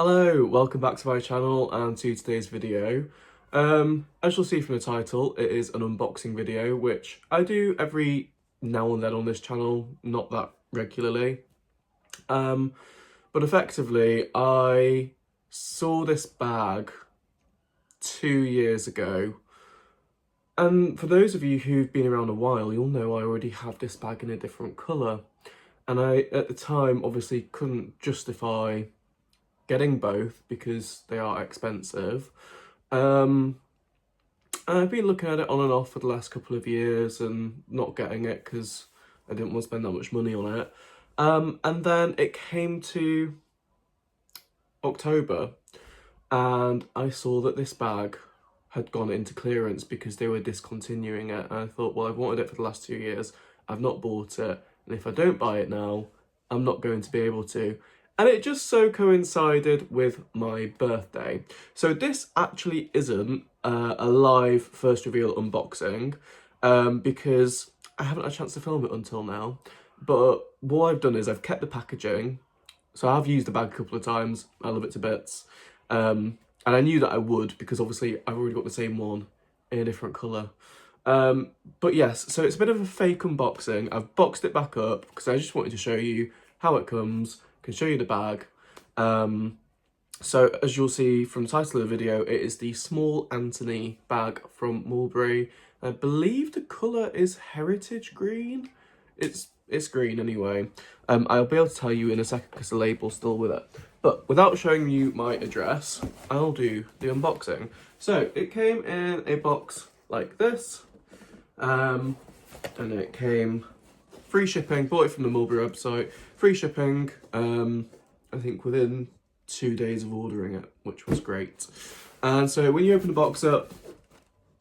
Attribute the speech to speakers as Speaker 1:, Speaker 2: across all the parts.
Speaker 1: Hello, welcome back to my channel and to today's video. As you'll see from the title, it is an unboxing video, which I do every now and then on this channel, not that regularly. But effectively, I saw this bag 2 years ago. And for those of you who've been around a while, you'll know I already have this bag in a different colour. And I, at the time, obviously couldn't justify getting both because they are expensive. And I've been looking at it on and off for the last couple of years and not getting it because I didn't want to spend that much money on it. And then it came to October and I saw that this bag had gone into clearance because they were discontinuing it. And I thought, well, I've wanted it for the last 2 years. I've not bought it. And if I don't buy it now, I'm not going to be able to. And it just so coincided with my birthday. So this actually isn't a live first reveal unboxing because I haven't had a chance to film it until now. But what I've done is I've kept the packaging. So I've used the bag a couple of times. I love it to bits. And I knew that I would because obviously I've already got the same one in a different colour. But yes, so it's a bit of a fake unboxing. I've boxed it back up because I just wanted to show you how it comes. Can show you the bag. So as you'll see from the title of the video, it is the small Antony bag from Mulberry. I believe the colour is Heritage Green. It's green anyway. I'll be able to tell you in a second because the label's still with it. But without showing you my address, I'll do the unboxing. So it came in a box like this. And it came free shipping, bought it from the Mulberry website, free shipping, I think within 2 days of ordering it, which was great. And so when you open the box up,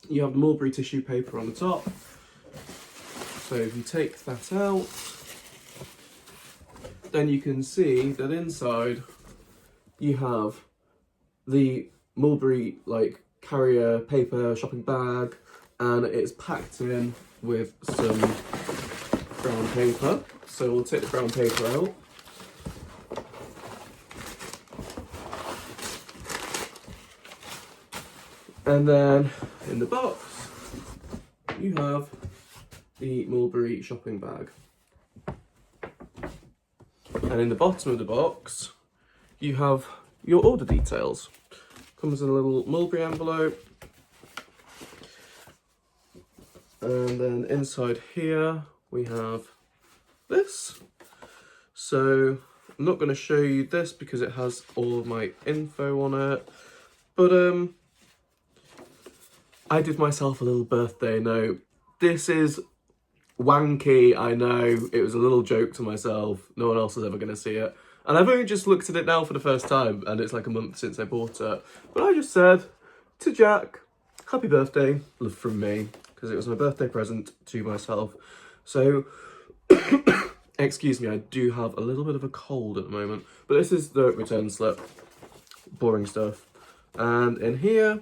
Speaker 1: you have the Mulberry tissue paper on the top. So if you take that out, then you can see that inside you have the Mulberry like carrier paper shopping bag, and it's packed in with some brown paper. So we'll take the brown paper out. And then in the box, you have the Mulberry shopping bag. And in the bottom of the box, you have your order details. Comes in a little Mulberry envelope. And then inside here, we have this. So I'm not going to show you this because it has all of my info on it, but I did myself a little birthday note. This is wanky, I know. It was a little joke to myself. No one else is ever going to see it. And I've only just looked at it now for the first time, and it's like a month since I bought it. But I just said to Jack, happy birthday, love from me, because it was my birthday present to myself. So excuse me, I do have a little bit of a cold at the moment, but this is the return slip, boring stuff. And in here,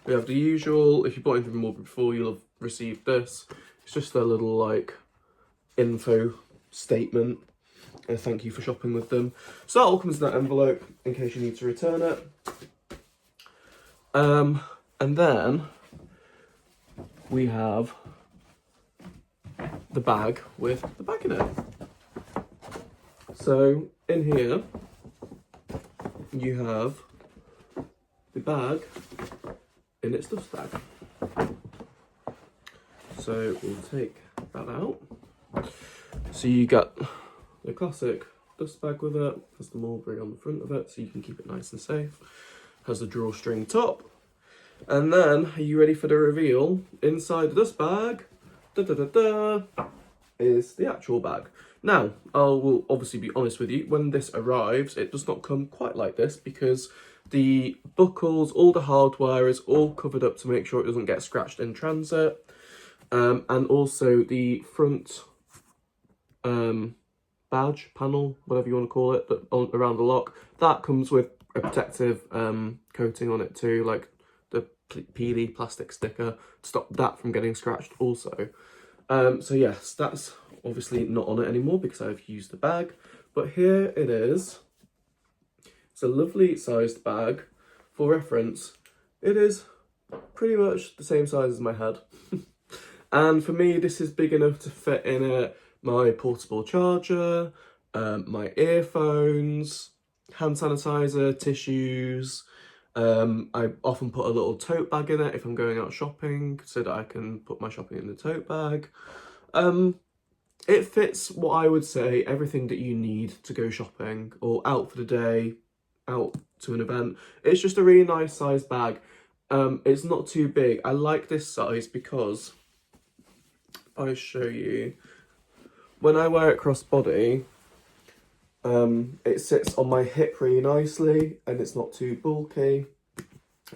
Speaker 1: we have the usual, if you bought anything from Mulberry before, you'll have received this. It's just a little like info statement. Thank you for shopping with them. So that all comes in that envelope in case you need to return it. And then we have the bag with the bag in it. So in here you have the bag in its dust bag. So we'll take that out. So you got the classic dust bag with it, has the Mulberry on the front of it so you can keep it nice and safe. Has the drawstring top. And then, are you ready for the reveal? Inside the dust bag, is the actual bag. Now, I will obviously be honest with you, when this arrives, it does not come quite like this because the buckles, all the hardware is all covered up to make sure it doesn't get scratched in transit. And also the front badge panel, whatever you want to call it, around the lock, that comes with a protective coating on it too, like the peely plastic sticker to stop that from getting scratched also. So yes, that's obviously not on it anymore because I've used the bag, but here it is. It's a lovely sized bag. For reference, it is pretty much the same size as my head. And for me, this is big enough to fit in it my portable charger, my earphones, hand sanitizer, tissues. I often put a little tote bag in it if I'm going out shopping so that I can put my shopping in the tote bag. It fits what I would say everything that you need to go shopping or out for the day, out to an event. It's just a really nice size bag. It's not too big. I like this size because I'll show you. When I wear it crossbody, it sits on my hip really nicely and it's not too bulky.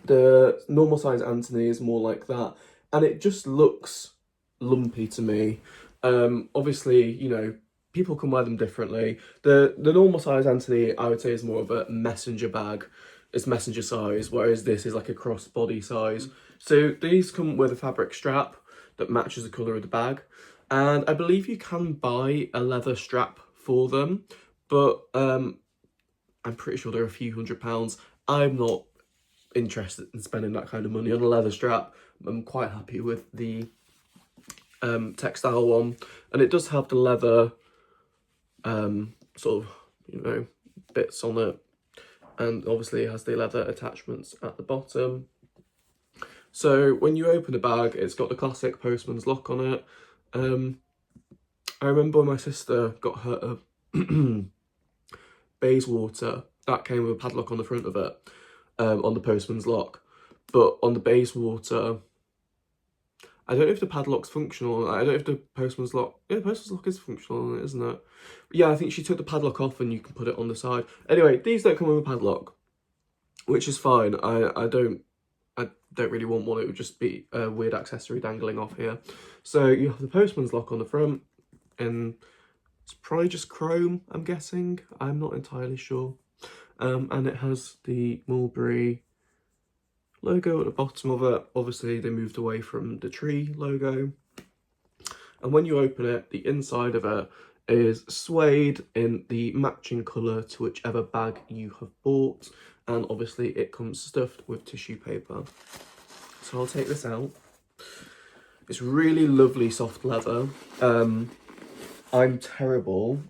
Speaker 1: The normal size Antony is more like that, and it just looks lumpy to me. Obviously, you know, people can wear them differently. The normal size Antony, I would say, is more of a messenger bag. It's messenger size, whereas this is like a crossbody size. So these come with a fabric strap that matches the colour of the bag. And I believe you can buy a leather strap for them, but I'm pretty sure they're a few £100s. I'm not interested in spending that kind of money on a leather strap. I'm quite happy with the textile one, and it does have the leather sort of, you know, bits on it, and obviously it has the leather attachments at the bottom. So when you open the bag, it's got the classic postman's lock on it. I remember when my sister got her Bayswater, that came with a padlock on the front of it, on the postman's lock. But on the Bayswater, I don't know if the padlock's functional. I don't know if the postman's lock... Yeah, the postman's lock is functional on it, isn't it? But yeah, I think she took the padlock off and you can put it on the side. Anyway, these don't come with a padlock, which is fine. I don't really want one. It would just be a weird accessory dangling off here. So you have the postman's lock on the front, and it's probably just chrome, I'm guessing. I'm not entirely sure. And it has the Mulberry logo at the bottom of it. Obviously, they moved away from the tree logo. And when you open it, the inside of it is suede in the matching colour to whichever bag you have bought. And obviously, it comes stuffed with tissue paper. So I'll take this out. It's really lovely soft leather. I'm terrible.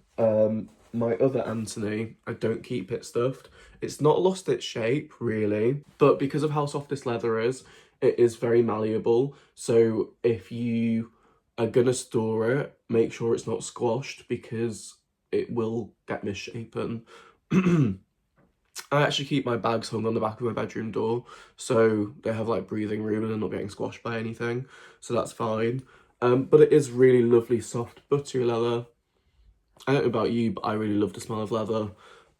Speaker 1: My other Antony, I don't keep it stuffed. It's not lost its shape, really, but because of how soft this leather is, it is very malleable. So if you are gonna store it, make sure it's not squashed because it will get misshapen. I actually keep my bags hung on the back of my bedroom door, so they have like breathing room and they're not getting squashed by anything, so that's fine. But it is really lovely, soft, buttery leather. I don't know about you, but I really love the smell of leather.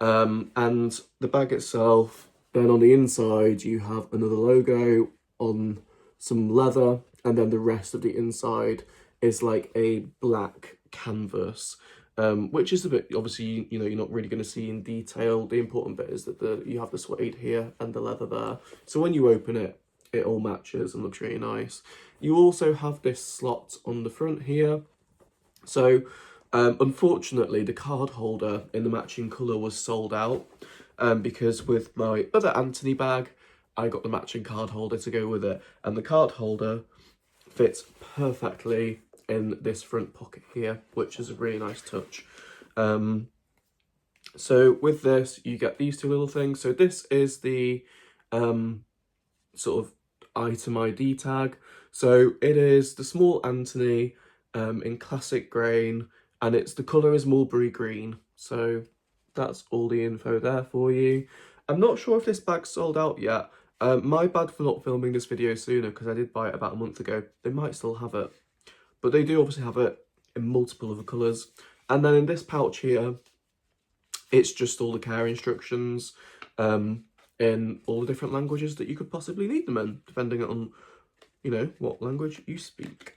Speaker 1: And the bag itself, then on the inside, you have another logo on some leather, and then the rest of the inside is like a black canvas, which is a bit, obviously, you know, you're not really going to see in detail. The important bit is that you have the suede here and the leather there. So when you open it, it all matches and looks really nice. You also have this slot on the front here. So unfortunately, the card holder in the matching colour was sold out, because with my other Antony bag, I got the matching card holder to go with it, and the card holder fits perfectly in this front pocket here, which is a really nice touch. So with this, you get these two little things. So this is the sort of item ID tag. So it is the small Antony in classic grain, and the colour is mulberry green. So that's all the info there for you. I'm not sure if this bag's sold out yet. My bad for not filming this video sooner, because I did buy it about a month ago. They might still have it, but they do obviously have it in multiple other colours. And then in this pouch here, it's just all the care instructions in all the different languages that you could possibly need them in, depending on, you know, what language you speak.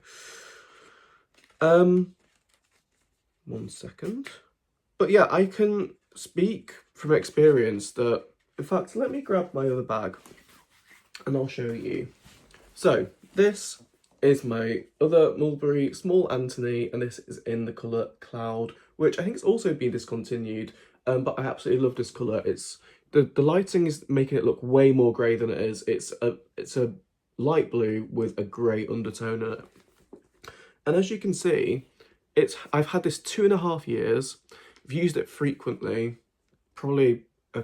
Speaker 1: 1 second. But yeah, I can speak from experience that, in fact, let me grab my other bag and I'll show you. So this is my other Mulberry small Antony, and this is in the colour Cloud, which I think has also been discontinued, but I absolutely love this colour. It's the lighting is making it look way more grey than it is. It's a light blue with a grey undertone in it. And as you can see, I've had this 2.5 years. I've used it frequently, probably a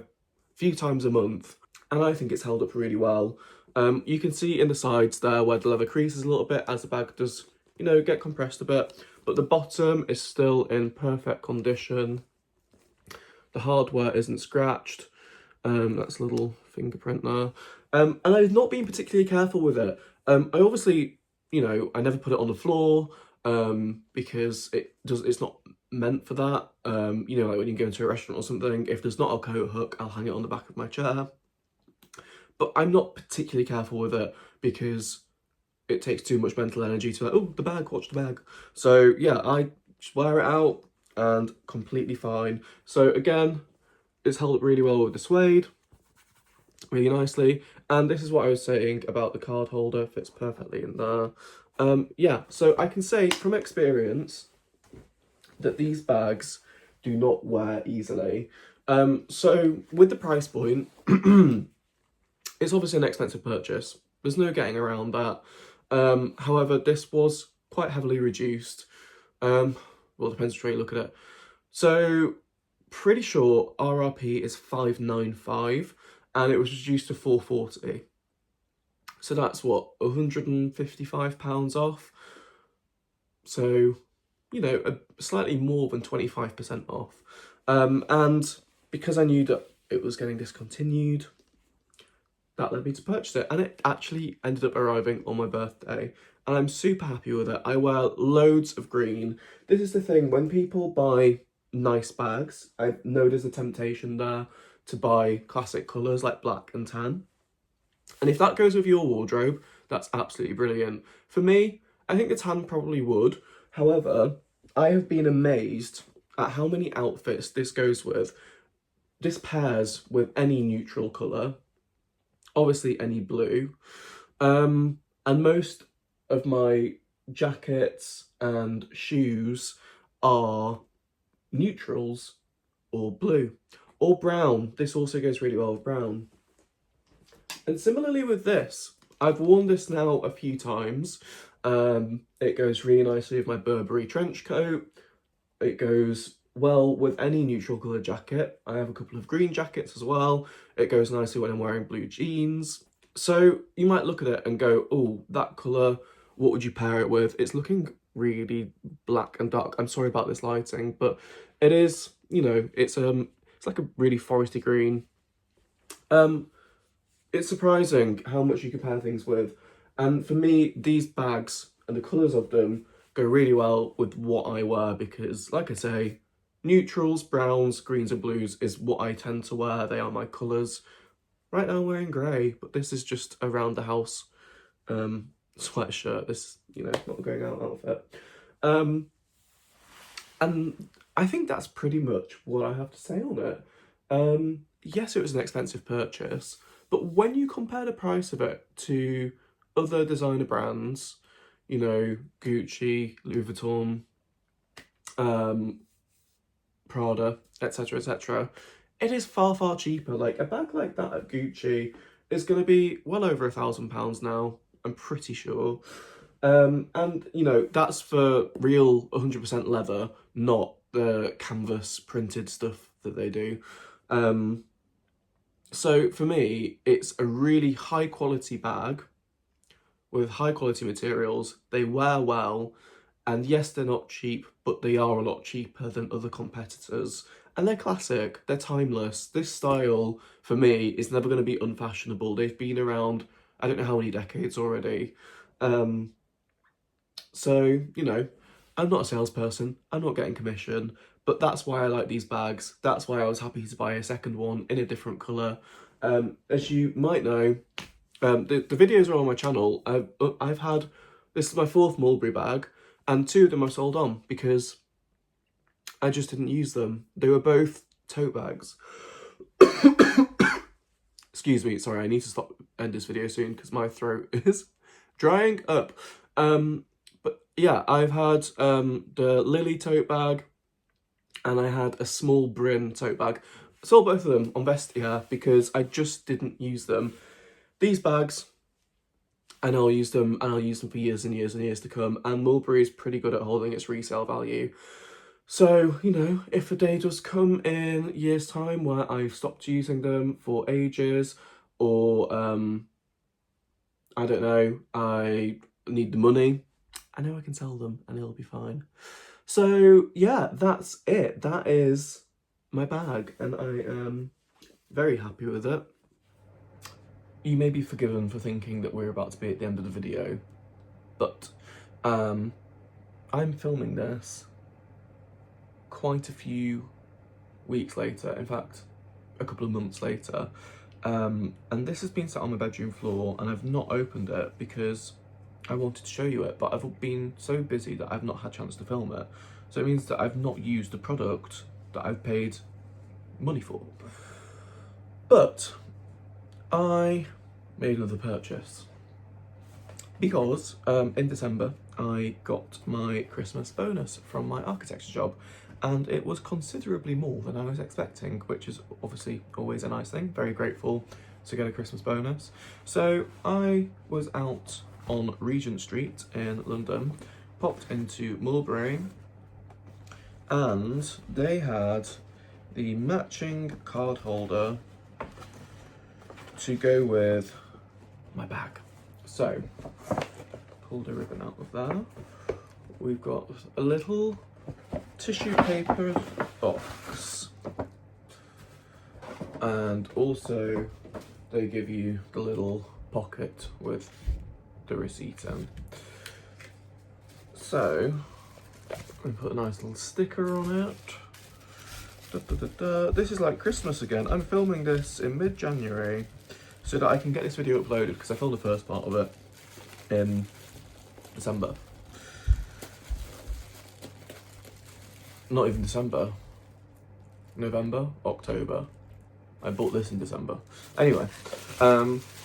Speaker 1: few times a month, and I think it's held up really well. You can see in the sides there where the leather creases a little bit as the bag does, you know, get compressed a bit, but the bottom is still in perfect condition. The hardware isn't scratched. That's a little fingerprint there. And I've not been particularly careful with it. I obviously, you know, I never put it on the floor because it's not meant for that. You know, like when you go into a restaurant or something, if there's not a coat hook, I'll hang it on the back of my chair. But I'm not particularly careful with it because it takes too much mental energy to like, oh, the bag, watch the bag. So yeah, I just wear it out and completely fine. So again, it's held up really well with the suede, really nicely. And this is what I was saying about the card holder, fits perfectly in there. Yeah, so I can say from experience that these bags do not wear easily. So with the price point, it's obviously an expensive purchase. There's no getting around that. However, this was quite heavily reduced. Well, it depends which way you look at it. So pretty sure RRP is £595 and it was reduced to £440. So that's what, £155 off. So, you know, slightly more than 25% off. And because I knew that it was getting discontinued, that led me to purchase it. And it actually ended up arriving on my birthday. And I'm super happy with it. I wear loads of green. This is the thing, when people buy nice bags, I know there's a temptation there to buy classic colours like black and tan. And if that goes with your wardrobe, that's absolutely brilliant. For me, I think the tan probably would. However, I have been amazed at how many outfits this goes with. This pairs with any neutral colour, obviously any blue, and most of my jackets and shoes are neutrals or blue or brown. This also goes really well with brown. And similarly with this, I've worn this now a few times. It goes really nicely with my Burberry trench coat. It goes well with any neutral colour jacket. I have a couple of green jackets as well. It goes nicely when I'm wearing blue jeans. So you might look at it and go, oh, that colour, what would you pair it with? It's looking really black and dark. I'm sorry about this lighting, but it is, you know, it's like a really foresty green. It's surprising how much you can pair things with. And for me, these bags and the colours of them go really well with what I wear because, like I say, neutrals, browns, greens and blues is what I tend to wear. They are my colours. Right now I'm wearing grey, but this is just around the house sweatshirt. This, you know, not a going out outfit. And I think that's pretty much what I have to say on it. Yes, it was an expensive purchase, but when you compare the price of it to other designer brands, you know, Gucci, Louis Vuitton, Prada, etc., it is far, far cheaper. Like, a bag like that at Gucci is going to be well over £1,000 now, I'm pretty sure. And, you know, that's for real 100% leather, not the canvas printed stuff that they do. So for me, it's a really high quality bag with high quality materials. They wear well, and yes, they're not cheap, but they are a lot cheaper than other competitors. And they're classic, they're timeless. This style, for me, is never going to be unfashionable. They've been around, I don't know how many decades already. So, you know, I'm not a salesperson, I'm not getting commission, but that's why I like these bags. That's why I was happy to buy a second one in a different colour. As you might know, the videos are on my channel. I've had, this is my 4th Mulberry bag, and 2 of them are sold on because I just didn't use them. They were both tote bags. Excuse me, sorry, I need to end this video soon because my throat is drying up. But yeah, I've had the Lily tote bag and I had a small brim tote bag. Sold both of them on Vestia because I just didn't use them. These bags, and I'll use them for years and years and years to come, and Mulberry is pretty good at holding its resale value. So, you know, if a day does come in years' time where I've stopped using them for ages, or, I don't know, I need the money, I know I can sell them and it'll be fine. So, yeah, that's it. That is my bag, and I am very happy with it. You may be forgiven for thinking that we're about to be at the end of the video, but I'm filming this quite a few weeks later, in fact, a couple of months later, and this has been sat on my bedroom floor and I've not opened it because I wanted to show you it, but I've been so busy that I've not had a chance to film it. So it means that I've not used the product that I've paid money for. But I made another purchase because in December I got my Christmas bonus from my architecture job, and it was considerably more than I was expecting, which is obviously always a nice thing. Very grateful to get a Christmas bonus. So I was out on Regent Street in London, popped into Mulberry, and they had the matching card holder to go with my bag. So, pulled a ribbon out of there. We've got a little tissue paper box, and also they give you the little pocket with the receipt in. So, we put a nice little sticker on it. This is like Christmas again. I'm filming this in mid-January so that I can get this video uploaded, because I filmed the first part of it in December. Not even December. November? October. I bought this in December. Anyway,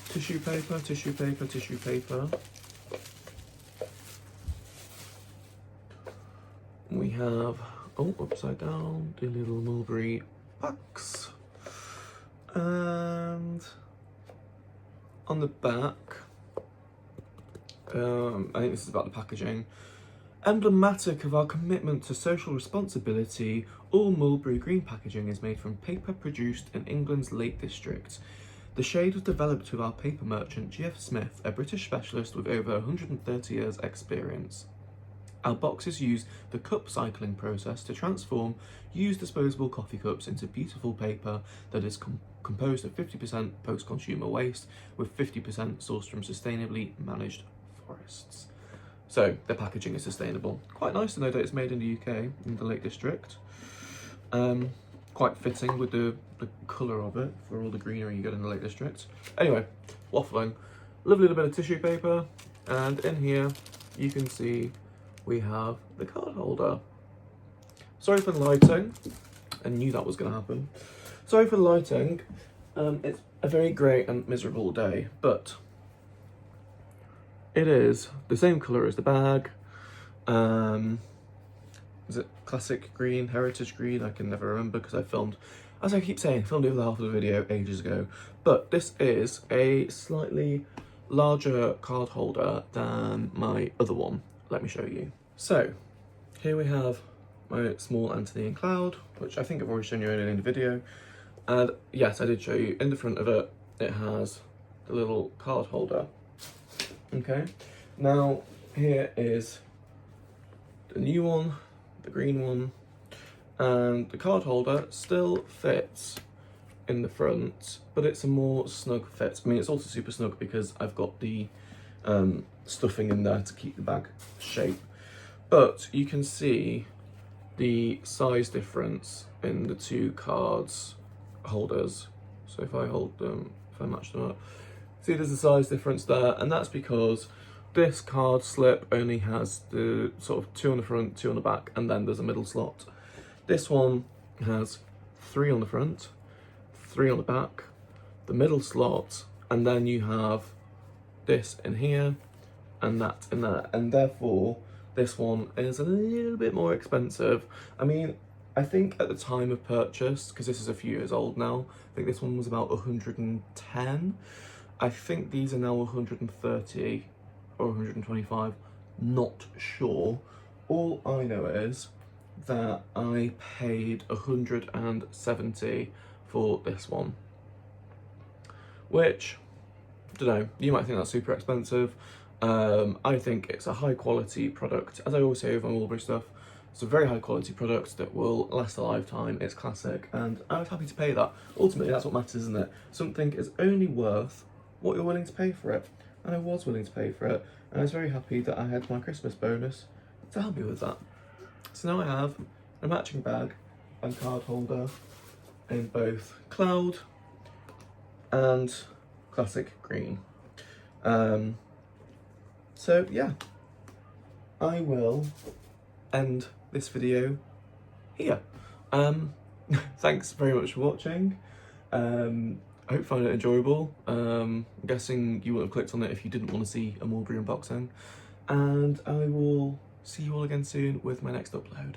Speaker 1: tissue paper, tissue paper, tissue paper. We have, upside down, the little Mulberry packs. And on the back, I think this is about the packaging. Emblematic of our commitment to social responsibility, all Mulberry green packaging is made from paper produced in England's Lake District. The shade was developed with our paper merchant G.F. Smith, a British specialist with over 130 years' experience. Our boxes use the cup cycling process to transform used disposable coffee cups into beautiful paper that is composed of 50% post-consumer waste, with 50% sourced from sustainably managed forests. So the packaging is sustainable. Quite nice to know that it's made in the UK, in the Lake District. Quite fitting with the colour of it for all the greenery you get in the Lake District. Anyway, waffling. Lovely little bit of tissue paper, and in here you can see we have the card holder. Sorry for the lighting. I knew that was going to happen. Sorry for the lighting. It's a very grey and miserable day, but it is the same colour as the bag. Is it classic green, heritage green? I can never remember because I filmed, as I keep saying, filmed the other half of the video ages ago. But this is a slightly larger card holder than my other one. Let me show you. So, here we have my small Antony and Cloud, which I think I've already shown you earlier in the video. And yes, I did show you, in the front of it, it has the little card holder. Okay, now here is the new one, the green one, and the card holder still fits in the front, but it's a more snug fit. I mean, it's also super snug because I've got the stuffing in there to keep the bag shape. But you can see the size difference in the two cards holders. So if I hold them, if I match them up, see there's a size difference there, and that's because this card slip only has the sort of 2 on the front, 2 on the back, and then there's a middle slot. This one has 3 on the front, 3 on the back, the middle slot, and then you have this in here and that in there, and therefore this one is a little bit more expensive. I mean, I think at the time of purchase, because this is a few years old now, I think this one was about 110. I think these are now 130 or 125, not sure. All I know is that I paid 170 for this one, which, I don't know, you might think that's super expensive. I think it's a high quality product. As I always say with my Mulberry stuff, it's a very high quality product that will last a lifetime. It's classic, and I was happy to pay that. Ultimately, that's what matters, isn't it? Something is only worth what you're willing to pay for it, and I was willing to pay for it, and I was very happy that I had my Christmas bonus to help me with that. So now I have a matching bag and card holder in both cloud and classic green. So yeah, I will end this video here. Thanks very much for watching. I hope you found it enjoyable. I'm guessing you wouldn't have clicked on it if you didn't want to see a Mulberry unboxing. And I will see you all again soon with my next upload.